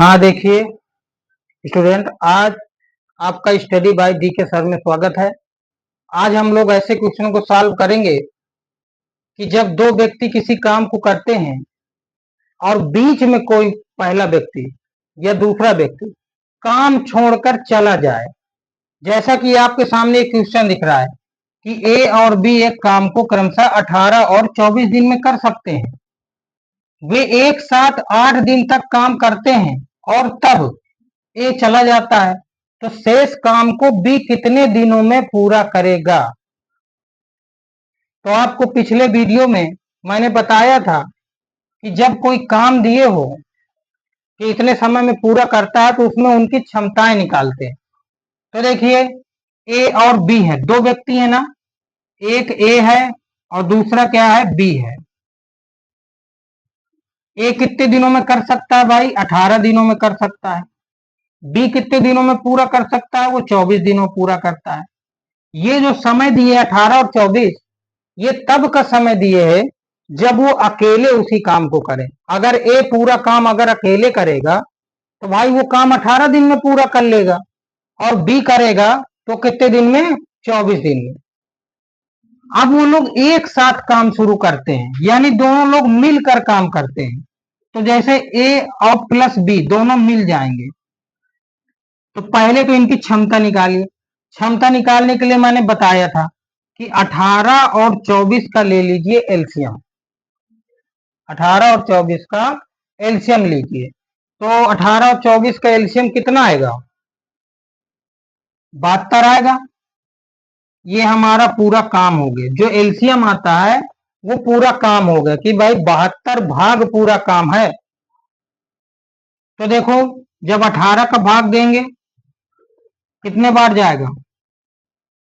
हाँ देखिए स्टूडेंट, आज आपका स्टडी बाय डी के सर में स्वागत है। आज हम लोग ऐसे क्वेश्चन को सॉल्व करेंगे कि जब दो व्यक्ति किसी काम को करते हैं और बीच में कोई पहला व्यक्ति या दूसरा व्यक्ति काम छोड़कर चला जाए। जैसा कि आपके सामने एक क्वेश्चन दिख रहा है कि ए और बी एक काम को क्रमशः 18 और 24 दिन में कर सकते हैं। वे एक साथ 8 दिन तक काम करते हैं और तब ए चला जाता है, तो शेष काम को बी कितने दिनों में पूरा करेगा। तो आपको पिछले वीडियो में मैंने बताया था कि जब कोई काम दिए हो कि इतने समय में पूरा करता है तो उसमें उनकी क्षमताएं निकालते हैं। तो देखिए ए और बी है, दो व्यक्ति है ना, एक ए है और दूसरा क्या है, बी है। ए कितने दिनों में कर सकता है भाई, 18 दिनों में कर सकता है। बी कितने दिनों में पूरा कर सकता है, वो 24 दिनों में पूरा करता है। ये जो समय दिए 18 और 24, ये तब का समय दिए है जब वो अकेले उसी काम को करे। अगर ए पूरा काम अगर अकेले करेगा तो भाई वो काम 18 दिन में पूरा कर लेगा, और बी करेगा तो कितने दिन में, 24 दिन में। अब वो लोग एक साथ काम शुरू करते हैं, यानी दोनों लोग मिलकर काम करते हैं। तो जैसे ए और प्लस बी दोनों मिल जाएंगे, तो पहले तो इनकी क्षमता निकालिए। क्षमता निकालने के लिए मैंने बताया था कि 18 और 24 का ले लीजिए एलसीएम। 18 और 24 का एलसीएम लीजिए, तो 18 और 24 का एलसीएम कितना आएगा, 72 आएगा। ये हमारा पूरा काम हो गया। जो एलसीएम आता है वो पूरा काम हो गया कि भाई 72 भाग पूरा काम है। तो देखो, जब 18 का भाग देंगे कितने बार जाएगा,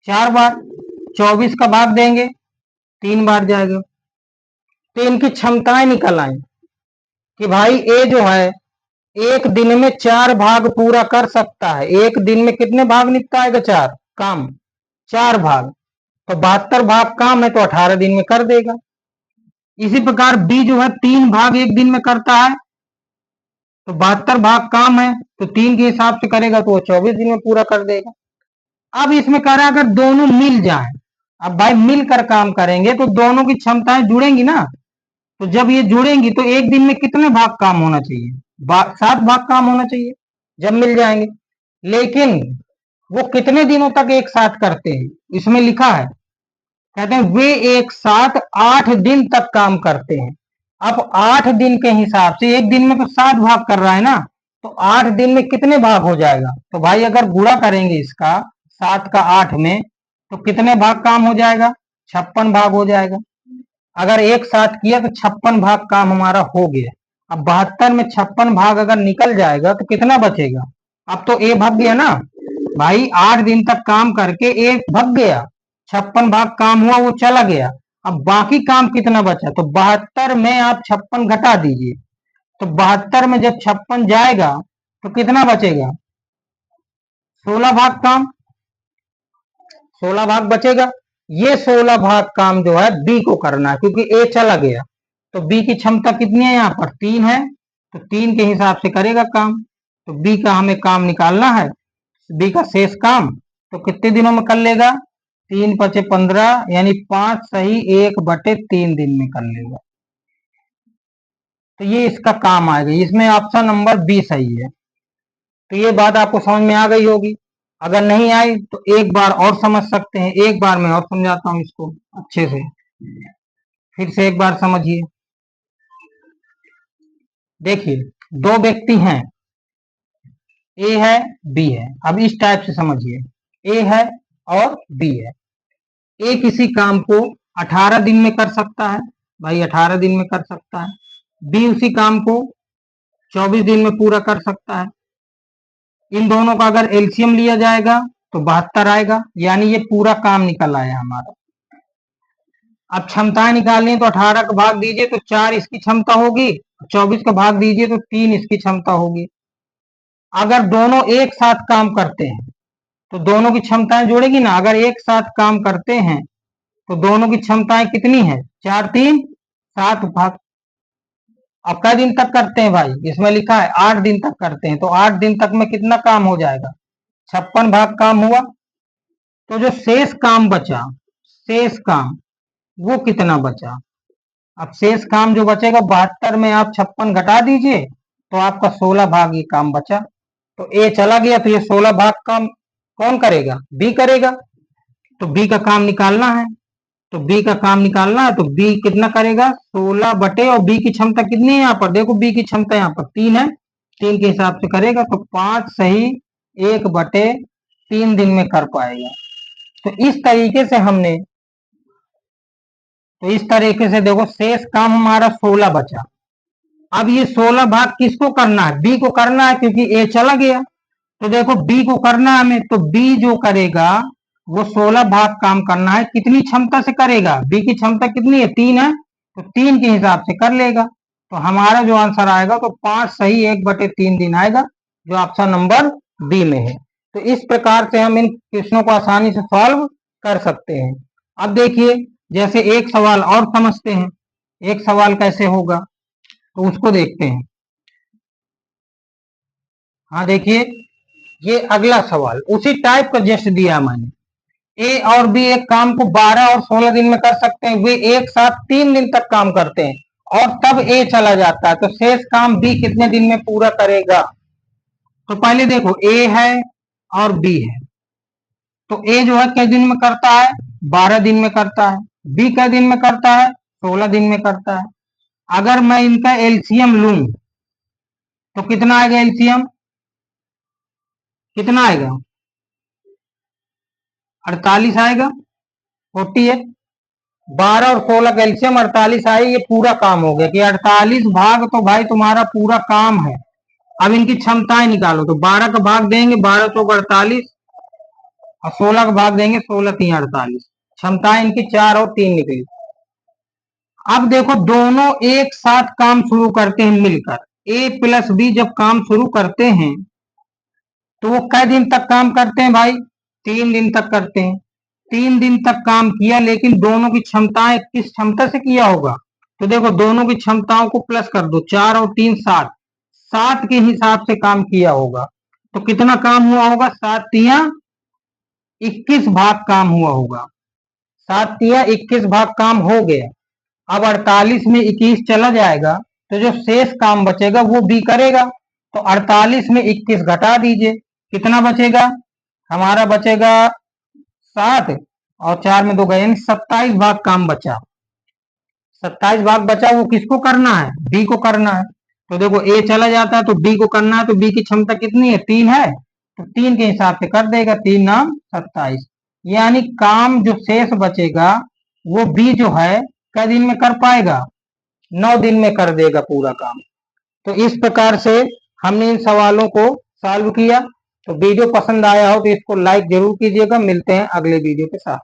4 बार। 24 का भाग देंगे 3 बार जाएगा। तो इनकी क्षमताएं निकल आई कि भाई ए जो है एक दिन में 4 भाग पूरा कर सकता है। एक दिन में कितने भाग निपटाएगा, 4 काम, 4 भाग। तो 72 भाग काम है तो 18 दिन में कर देगा। इसी प्रकार बी जो है 3 भाग एक दिन में करता है, तो 72 भाग काम है तो 3 के हिसाब से करेगा तो वो 24 दिन में पूरा कर देगा। अब इसमें कह रहा है अगर दोनों मिल जाए, अब भाई मिलकर काम करेंगे तो दोनों की क्षमताएं जुड़ेंगी ना। तो जब ये जुड़ेंगी तो एक दिन में कितने भाग काम होना चाहिए, 7 भाग काम होना चाहिए जब मिल जाएंगे। लेकिन वो कितने दिनों तक एक साथ करते हैं, इसमें लिखा है, कहते हैं वे एक साथ 8 दिन तक काम करते हैं। अब 8 दिन के हिसाब से एक दिन में तो 7 भाग कर रहा है ना, तो 8 दिन में कितने भाग हो जाएगा। तो भाई अगर गुणा करेंगे इसका 7 का 8 में, तो कितने भाग काम हो जाएगा, 56 भाग हो जाएगा। अगर एक साथ किया तो 56 भाग काम हमारा हो गया। अब 72 में 56 भाग अगर निकल जाएगा तो कितना बचेगा, अब तो ए भाग गया ना भाई। 8 दिन तक काम करके ए भाग गया, 56 भाग काम हुआ, वो चला गया। अब बाकी काम कितना बचा, तो 72 में आप 56 घटा दीजिए, तो 72 में जब 56 जाएगा तो कितना बचेगा, 16 भाग काम, 16 भाग बचेगा। ये 16 भाग काम जो है बी को करना है, क्योंकि ए चला गया। तो बी की क्षमता कितनी है, यहाँ पर 3 है, तो 3 के हिसाब से करेगा काम। तो बी का हमें काम निकालना है, बी का शेष काम तो कितने दिनों में कर लेगा, 3 पचे 15, यानी 5 सही 1/3 दिन में कर लेगा। तो ये इसका काम आएगा। इसमें ऑप्शन नंबर बी सही है। तो ये बात आपको समझ में आ गई होगी। अगर नहीं आई तो एक बार और समझ सकते हैं, एक बार मैं और समझाता हूं इसको अच्छे से, फिर से एक बार समझिए। देखिए, दो व्यक्ति हैं, ए है बी है। अब इस टाइप से समझिए, ए है और बी है। ए किसी काम को 18 दिन में कर सकता है, भाई 18 दिन में कर सकता है। बी उसी काम को 24 दिन में पूरा कर सकता है। इन दोनों का अगर एलसीएम लिया जाएगा तो 72 आएगा, यानी ये पूरा काम निकल आया हमारा। अब क्षमताएं निकालनी है तो 18 का भाग दीजिए तो 4 इसकी क्षमता होगी, 24 का भाग दीजिए तो 3 इसकी क्षमता होगी। अगर दोनों एक साथ काम करते हैं तो दोनों की क्षमताएं जोड़ेगी ना। अगर एक साथ काम करते हैं तो दोनों की क्षमताएं कितनी है, 4 3 7 भाग। अब कै दिन तक करते हैं भाई, इसमें लिखा है 8 दिन तक करते हैं, तो 8 दिन तक में कितना काम हो जाएगा, 56 भाग काम हुआ। तो जो शेष काम बचा, शेष काम वो कितना बचा, अब शेष काम जो बचेगा 72 में आप 56 घटा दीजिए, तो आपका 16 भाग ये काम बचा। तो ए चला गया, तो ये 16 भाग काम कौन करेगा, बी करेगा। तो बी का काम निकालना है, तो बी का काम निकालना है, तो बी कितना करेगा, 16 बटे, और बी की क्षमता कितनी है यहाँ पर, देखो बी की क्षमता यहाँ पर 3 है, 3 के हिसाब से करेगा, तो 5 सही 1/3 दिन में कर पाएगा। तो इस तरीके से हमने, तो इस तरीके से देखो शेष काम हमारा 16 बचा। अब ये 16 भाग किसको करना है, बी को करना है, क्योंकि ए चला गया। तो देखो बी को करना है हमें, तो बी जो करेगा वो 16 भाग काम करना है, कितनी क्षमता से करेगा, बी की क्षमता कितनी है, 3 है, तो 3 के हिसाब से कर लेगा। तो हमारा जो आंसर आएगा तो 5 सही 1/3 दिन आएगा, जो ऑप्शन नंबर बी में है। तो इस प्रकार से हम इन क्वेश्चनों को आसानी से सॉल्व कर सकते हैं। अब देखिए, जैसे एक सवाल और समझते हैं, एक सवाल कैसे होगा, तो उसको देखते हैं। हाँ देखिए, ये अगला सवाल उसी टाइप का जैसे दिया मैंने, ए और बी एक काम को 12 और 16 दिन में कर सकते हैं, वे एक साथ 3 दिन तक काम करते हैं, और तब ए चला जाता है, तो शेष काम बी कितने दिन में पूरा करेगा। तो पहले देखो ए है और बी है, तो ए जो है कितने दिन में करता है, 12 दिन में करता है, बी कितने दिन में करता है, 16 दिन में करता है। अगर मैं इनका एलसीएम लूं तो कितना आएगा, एलसीएम कितना आएगा, 48 आएगा, 48, 12 और 16 का एलसीएम 48 आए, ये पूरा काम हो गया कि 48 भाग तो भाई तुम्हारा पूरा काम है। अब इनकी क्षमताएं निकालो, तो 12 का भाग देंगे, 12 तो 48, और 16 का भाग देंगे, 16 3 48, क्षमताएं इनकी 4 और 3 निकली। अब देखो दोनों एक साथ काम शुरू करते हैं मिलकर, ए प्लस बी जब काम शुरू करते हैं तो वो कै दिन तक काम करते हैं भाई, 3 दिन तक करते हैं। 3 दिन तक काम किया, लेकिन दोनों की क्षमताएं किस क्षमता से किया होगा, तो देखो दोनों की क्षमताओं को प्लस कर दो, 4 और 3 7, 7 के हिसाब से काम किया होगा। तो कितना काम हुआ होगा, 7 तिया 21 भाग काम हुआ होगा, 7 तिया 21 भाग काम हो गया। अब 48 में 21 चला जाएगा, तो जो शेष काम बचेगा वो बी करेगा। तो 48 में 21 घटा दीजिए, कितना बचेगा, हमारा बचेगा 7, और 4 में 2 गए, यानी 27 भाग काम बचा। 27 भाग बचा, वो किसको करना है, बी को करना है। तो देखो ए चला जाता है, तो बी को करना है, तो बी की क्षमता कितनी है, 3 है, तो 3 के हिसाब से कर देगा, 3 नाम 27, यानी काम जो शेष बचेगा वो बी जो है कै दिन में कर पाएगा, 9 दिन में कर देगा पूरा काम। तो इस प्रकार से हमने इन सवालों को सॉल्व किया। तो वीडियो पसंद आया हो तो इसको लाइक जरूर कीजिएगा। मिलते हैं अगले वीडियो के साथ।